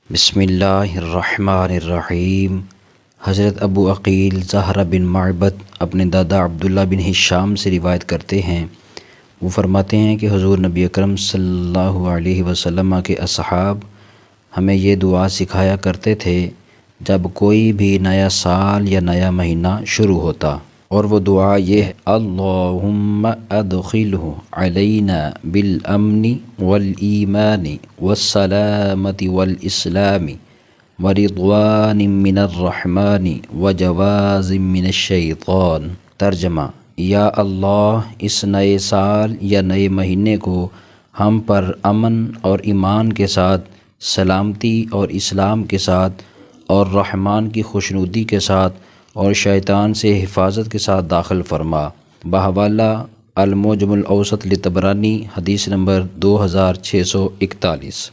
بسم اللہ الرحمن الرحیم۔ حضرت ابو عقیل زہرہ بن معبد اپنے دادا عبداللہ بن ہشام سے روایت کرتے ہیں، وہ فرماتے ہیں کہ حضور نبی اکرم صلی اللہ علیہ وسلم کے اصحاب ہمیں یہ دعا سکھایا کرتے تھے جب کوئی بھی نیا سال یا نیا مہینہ شروع ہوتا، اور وہ دعا یہ ہے: اللہم ادخلہ علینا بالامن والایمان والسلامت والاسلام ورضوان من الرحمن وجواز من الشیطان۔ ترجمہ: یا اللہ، اس نئے سال یا نئے مہینے کو ہم پر امن اور ایمان کے ساتھ، سلامتی اور اسلام کے ساتھ، اور رحمان کی خوشنودی کے ساتھ اور شیطان سے حفاظت کے ساتھ داخل فرما۔ بحوالہ المعجم الاوسط لطبرانی، حدیث نمبر 2641۔